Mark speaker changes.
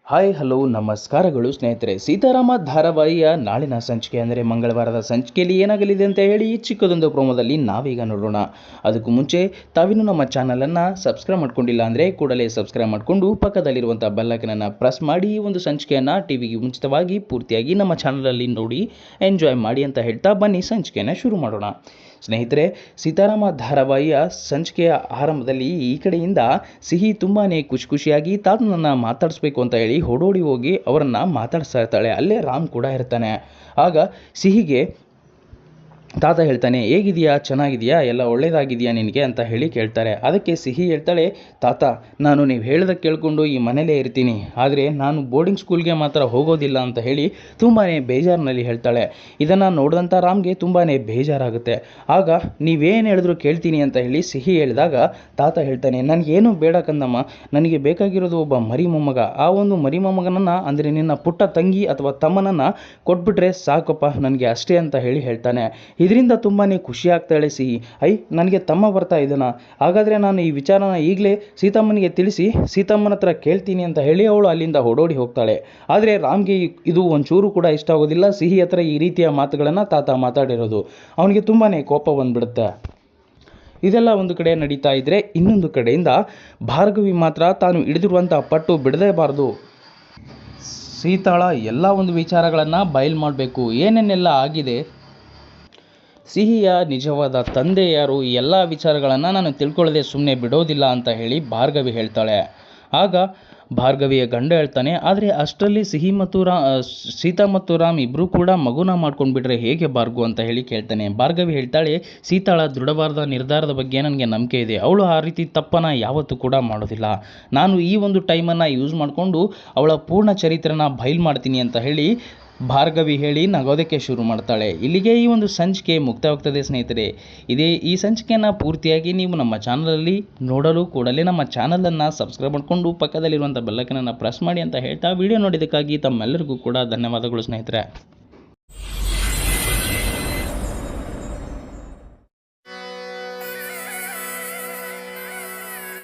Speaker 1: Hi hello ನಮಸ್ಕಾರಗಳು ಸ್ನೇಹಿತರೆ. ಸೀತಾರಾಮ ಧಾರಾವಾಹಿಯ ನಾಳಿನ ಸಂಚಿಕೆ ಅಂದರೆ ಮಂಗಳವಾರದ ಸಂಚಿಕೆಯಲ್ಲಿ ಏನಾಗಲಿದೆ ಅಂತ ಹೇಳಿ ಈ ಚಿಕ್ಕದೊಂದು ಪ್ರೋಮೋದಲ್ಲಿ ನಾವೀಗ ನೋಡೋಣ. ಅದಕ್ಕೂ ಮುಂಚೆ ತಾವಿನ್ನೂ ನಮ್ಮ ಚಾನಲನ್ನು ಸಬ್ಸ್ಕ್ರೈಬ್ ಮಾಡ್ಕೊಂಡಿಲ್ಲ ಅಂದರೆ ಕೂಡಲೇ ಸಬ್ಸ್ಕ್ರೈಬ್ ಮಾಡಿಕೊಂಡು ಪಕ್ಕದಲ್ಲಿರುವಂಥ ಬೆಲ್ಲೈಕನನ್ನು ಪ್ರೆಸ್ ಮಾಡಿ ಈ ಒಂದು ಸಂಚಿಕೆಯನ್ನು ಟಿವಿಗೆ ಮುಂಚಿತವಾಗಿ ಪೂರ್ತಿಯಾಗಿ ನಮ್ಮ ಚಾನಲಲ್ಲಿ ನೋಡಿ ಎಂಜಾಯ್ ಮಾಡಿ ಅಂತ ಹೇಳ್ತಾ ಬನ್ನಿ ಸಂಚಿಕೆಯನ್ನು ಶುರು ಮಾಡೋಣ. ಸ್ನೇಹಿತರೆ, ಸೀತಾರಾಮ ಧಾರಾವಾಹಿಯ ಸಂಚಿಕೆಯ ಆರಂಭದಲ್ಲಿ ಈ ಕಡೆಯಿಂದ ಸಿಹಿ ತುಂಬಾ ಖುಷಿಯಾಗಿ ತಾತನನ್ನು ಮಾತಾಡಿಸ್ಬೇಕು ಅಂತ ಹೇಳಿ ಓಡೋಡಿ ಹೋಗಿ ಅವರನ್ನು ಮಾತಾಡಿಸ್ತಾ ಇರ್ತಾಳೆ. ಅಲ್ಲೇ ರಾಮ್ ಕೂಡ ಇರ್ತಾನೆ. ಆಗ ಸಿಹಿಗೆ ತಾತ ಹೇಳ್ತಾನೆ, ಹೇಗಿದೆಯಾ, ಚೆನ್ನಾಗಿದೆಯಾ, ಎಲ್ಲ ಒಳ್ಳೇದಾಗಿದೆಯಾ ನಿನಗೆ ಅಂತ ಹೇಳಿ ಕೇಳ್ತಾರೆ. ಅದಕ್ಕೆ ಸಿಹಿ ಹೇಳ್ತಾಳೆ, ತಾತ ನಾನು ನೀವು ಹೇಳ್ದ ಕೇಳಿಕೊಂಡು ಈ ಮನೇಲೇ ಇರ್ತೀನಿ, ಆದರೆ ನಾನು ಬೋರ್ಡಿಂಗ್ ಸ್ಕೂಲ್ಗೆ ಮಾತ್ರ ಹೋಗೋದಿಲ್ಲ ಅಂತ ಹೇಳಿ ತುಂಬಾ ಬೇಜಾರಿನಲ್ಲಿ ಹೇಳ್ತಾಳೆ. ಇದನ್ನು ನೋಡಿದಂಥ ರಾಮ್ಗೆ ತುಂಬಾ ಬೇಜಾರಾಗುತ್ತೆ. ಆಗ ನೀವೇನು ಹೇಳಿದ್ರು ಕೇಳ್ತೀನಿ ಅಂತ ಹೇಳಿ ಸಿಹಿ ಹೇಳಿದಾಗ ತಾತ ಹೇಳ್ತಾನೆ, ನನಗೇನು ಬೇಡ ಕಂದಮ್ಮ, ನನಗೆ ಬೇಕಾಗಿರೋದು ಒಬ್ಬ ಮರಿ ಮೊಮ್ಮಗ. ಆ ಒಂದು ಮರಿ ಮೊಮ್ಮಗನನ್ನು ಅಂದರೆ ನಿನ್ನ ಪುಟ್ಟ ತಂಗಿ ಅಥವಾ ತಮ್ಮನನ್ನು ಕೊಟ್ಬಿಟ್ರೆ ಸಾಕಪ್ಪ ನನಗೆ ಅಷ್ಟೇ ಅಂತ ಹೇಳಿ ಹೇಳ್ತಾನೆ. ಇದರಿಂದ ತುಂಬಾ ಖುಷಿ ಆಗ್ತಾಳೆ ಸಿಹಿ. ನನಗೆ ತಮ್ಮ ಬರ್ತಾ ಇದ್ದಾನ, ಹಾಗಾದರೆ ನಾನು ಈ ವಿಚಾರನ ಈಗಲೇ ಸೀತಮ್ಮನಿಗೆ ತಿಳಿಸಿ ಸೀತಮ್ಮನ ಹತ್ರ ಕೇಳ್ತೀನಿ ಅಂತ ಹೇಳಿ ಅವಳು ಅಲ್ಲಿಂದ ಓಡೋಡಿ ಹೋಗ್ತಾಳೆ. ಆದರೆ ರಾಮ್ಗೆ ಇದು ಒಂಚೂರು ಕೂಡ ಇಷ್ಟ ಆಗೋದಿಲ್ಲ. ಸಿಹಿ ಹತ್ರ ಈ ರೀತಿಯ ಮಾತುಗಳನ್ನು ತಾತ ಮಾತಾಡಿರೋದು ಅವನಿಗೆ ತುಂಬಾ ಕೋಪ ಬಂದ್ಬಿಡುತ್ತೆ. ಇದೆಲ್ಲ ಒಂದು ಕಡೆ ನಡೀತಾ ಇದ್ದರೆ, ಇನ್ನೊಂದು ಕಡೆಯಿಂದ ಭಾರ್ಗವಿ ಮಾತ್ರ ತಾನು ಹಿಡಿದಿರುವಂಥ ಪಟ್ಟು ಬಿಡದೇಬಾರ್ದು, ಸೀತಾಳ ಎಲ್ಲ ಒಂದು ವಿಚಾರಗಳನ್ನು ಬಯಲು ಮಾಡಬೇಕು, ಏನೇನೆಲ್ಲ ಆಗಿದೆ, ಸಿಹಿಯ ನಿಜವಾದ ತಂದೆ ಯಾರು, ಈ ಎಲ್ಲ ವಿಚಾರಗಳನ್ನು ನಾನು ತಿಳ್ಕೊಳ್ಳದೆ ಸುಮ್ಮನೆ ಬಿಡೋದಿಲ್ಲ ಅಂತ ಹೇಳಿ ಭಾರ್ಗವಿ ಹೇಳ್ತಾಳೆ. ಆಗ ಭಾರ್ಗವಿಯ ಗಂಡ ಹೇಳ್ತಾನೆ, ಆದರೆ ಅಷ್ಟರಲ್ಲಿ ಸಿಹಿ ಮತ್ತು ಸೀತಾ ಮತ್ತು ರಾಮ್ ಇಬ್ಬರೂ ಕೂಡ ಮಗುನ ಮಾಡ್ಕೊಂಡ್ಬಿಟ್ರೆ ಹೇಗೆ ಭಾರ್ಗು ಅಂತ ಹೇಳಿ ಕೇಳ್ತಾನೆ. ಭಾರ್ಗವಿ ಹೇಳ್ತಾಳೆ, ಸೀತಾಳ ದೃಢವಾದ ನಿರ್ಧಾರದ ಬಗ್ಗೆ ನನಗೆ ನಂಬಿಕೆ ಇದೆ, ಅವಳು ಆ ರೀತಿ ತಪ್ಪನ್ನು ಯಾವತ್ತೂ ಕೂಡ ಮಾಡೋದಿಲ್ಲ, ನಾನು ಈ ಒಂದು ಟೈಮನ್ನು ಯೂಸ್ ಮಾಡಿಕೊಂಡು ಅವಳ ಪೂರ್ಣ ಚರಿತ್ರೆನ ಬಯಲು ಮಾಡ್ತೀನಿ ಅಂತ ಹೇಳಿ ಭಾರ್ಗವಿ ಹೇಳಿ ನಗೋದಕ್ಕೆ ಶುರು ಮಾಡ್ತಾಳೆ. ಇಲ್ಲಿಗೆ ಈ ಒಂದು ಸಂಚಿಕೆ ಮುಕ್ತಾಯವಾಗ್ತದೆ ಸ್ನೇಹಿತರೆ. ಈ ಸಂಚಿಕೆಯನ್ನು ಪೂರ್ತಿಯಾಗಿ ನೀವು ನಮ್ಮ ಚಾನಲಲ್ಲಿ ನೋಡಲು ಕೂಡಲೇ ನಮ್ಮ ಚಾನಲನ್ನು ಸಬ್ಸ್ಕ್ರೈಬ್ ಮಾಡಿಕೊಂಡು ಪಕ್ಕದಲ್ಲಿರುವಂಥ ಬೆಲ್ಲೈಕನನ್ನು ಪ್ರೆಸ್ ಮಾಡಿ ಅಂತ ಹೇಳ್ತಾ ವಿಡಿಯೋ ನೋಡಿದ್ದಕ್ಕಾಗಿ ತಮ್ಮೆಲ್ಲರಿಗೂ ಕೂಡ ಧನ್ಯವಾದಗಳು ಸ್ನೇಹಿತರೆ.